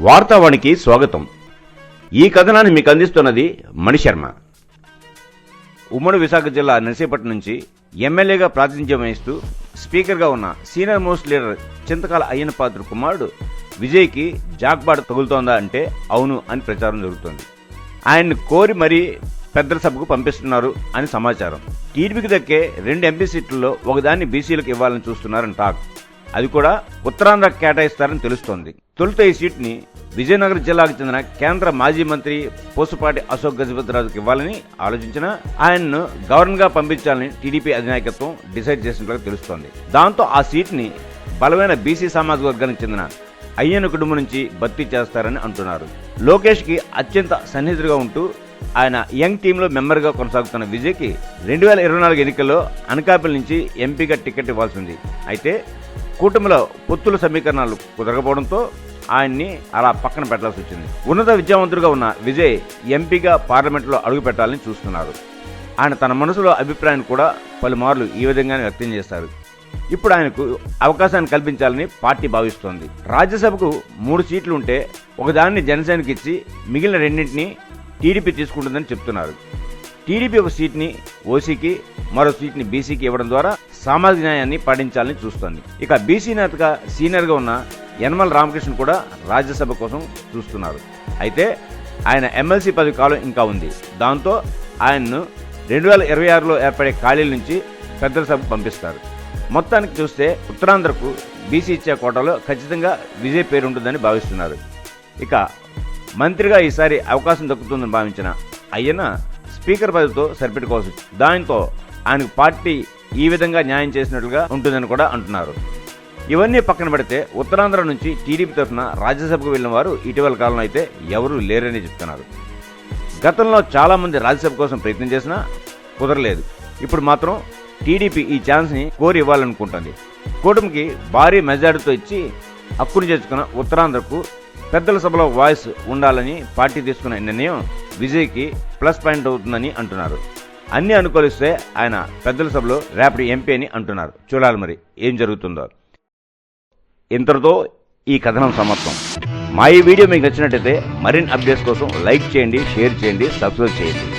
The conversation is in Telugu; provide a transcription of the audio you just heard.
వార్తావాణికి స్వాగతం. ఈ కథనాన్ని మీకు అందిస్తున్నది మణిశర్మ. ఉమ్మడి విశాఖ జిల్లా నర్సీపట్నం నుంచి ఎమ్మెల్యేగా ప్రాతినిధ్యం వహిస్తూ స్పీకర్గా ఉన్న senior most leader Chintakala Ayyanna Patrudu కుమారుడు విజయ్కి జాక్బాట్ తగులుతోందా అంటే అవును అని ప్రచారం జరుగుతోంది. ఆయన్ని కోరి మరీ పెద్దల సభకు పంపిస్తున్నారు అని సమాచారం. టీడీపీకి దక్కే 2 ఎంపీ సీట్లలో ఒకదాన్ని బీసీలకు ఇవ్వాలని చూస్తున్నారని టాక్. అది కూడా ఉత్తరాంధ్ర కేటాయిస్తారని తెలుస్తోంది. తొలుత ఈ సీట్ని విజయనగరం జిల్లాకు చెందిన కేంద్ర మాజీ మంత్రి పూసపాటి అశోక్ గజపతిరాజుకు ఇవ్వాలని ఆలోచించినా ఆయన్ను గవర్నర్గా పంపించాలని టీడీపీ అధినాయకత్వం డిసైడ్ చేసినట్లుగా తెలుస్తోంది. దాంతో ఆ సీట్ని బలమైన బీసీ సామాజిక వర్గానికి చెందిన అయ్యన్న కుటుంబం నుంచి భర్తీ చేస్తారని అంటున్నారు. లోకేష్కి అత్యంత సన్నిహితుడిగా ఉంటూ ఆయన యంగ్ టీంలో మెంబర్గా కొనసాగుతున్న విజయ్కి 2024 ఎన్నికల్లో అనకాపల్లి నుంచి ఎంపీగా టికెట్ ఇవ్వాల్సింది. అయితే కూటమిలో పొత్తుల సమీకరణాలు కుదరకపోవడంతో ఆయన్ని అలా పక్కన పెట్టాల్సి వచ్చింది. ఉన్నత విద్యావంతుడిగా ఉన్న విజయ్ ఎంపీగా పార్లమెంట్లో అడుగు పెట్టాలని చూస్తున్నారు. ఆయన తన మనసులో అభిప్రాయాన్ని కూడా పలుమార్లు ఈ విధంగానే వ్యక్తం చేశారు. ఇప్పుడు ఆయనకు అవకాశాన్ని కల్పించాలని పార్టీ భావిస్తోంది. రాజ్యసభకు 3 సీట్లు ఉంటే ఒకదాన్ని జనసేనకి ఇచ్చి మిగిలిన 2ంటిని టీడీపీ తీసుకుంటుందని చెప్తున్నారు. టీడీపీ ఒక సీట్ని ఓసీకి, మరో సీట్ని బీసీకి ఇవ్వడం ద్వారా సామాజిక న్యాయాన్ని పాటించాలని చూస్తోంది. ఇక బీసీ నేతగా సీనియర్గా ఉన్న యనమల రామకృష్ణ కూడా రాజ్యసభ కోసం చూస్తున్నారు. అయితే ఆయన ఎమ్మెల్సీ పదవి కాలం ఇంకా ఉంది. దాంతో ఆయన్ను 2026లో ఏర్పడే ఖాళీల నుంచి పెద్దల సభకు పంపిస్తారు. మొత్తానికి చూస్తే ఉత్తరాంధ్రకు బీసీ ఇచ్చే కోటాలో ఖచ్చితంగా విజయ్ పేరు ఉంటుందని భావిస్తున్నారు. ఇక మంత్రిగా ఈసారి అవకాశం దక్కుతుందని భావించిన అయ్యన్న స్పీకర్ పదవితో సరిపెట్టుకోవచ్చు. దాంతో ఆయనకు పార్టీ ఈ విధంగా న్యాయం చేసినట్లుగా ఉంటుందని కూడా అంటున్నారు. ఇవన్నీ పక్కన పెడితే ఉత్తరాంధ్ర నుంచి టీడీపీ తరఫున రాజ్యసభకు వెళ్లిన వారు ఇటీవల కాలంలో అయితే ఎవరూ లేరని చెప్తున్నారు. గతంలో చాలామంది రాజ్యసభ కోసం ప్రయత్నం చేసినా కుదరలేదు. ఇప్పుడు మాత్రం టీడీపీ ఈ ఛాన్స్ని కోరి ఇవ్వాలనుకుంటుంది. కూటమికి భారీ మెజారిటీతో ఇచ్చి హక్కును చేర్చుకున్న ఉత్తరాంధ్రకు పెద్దల సభలో వాయిస్ ఉండాలని పార్టీ తీసుకున్న నిర్ణయం విజయ్కి ప్లస్ పాయింట్ అవుతుందని అంటున్నారు. అన్ని అనుకూలిస్తే ఆయన పెద్దల సభలో రేపటి ఎంపీ అని అంటున్నారు. చూడాలి మరి ఏం జరుగుతుందో. ఇంతటితో ఈ కథనం సమాప్తం. మా ఈ వీడియో మీకు నచ్చినట్టయితే మరిన్ని అప్డేట్స్ కోసం లైక్ చేయండి, షేర్ చేయండి, సబ్స్క్రైబ్ చేయండి.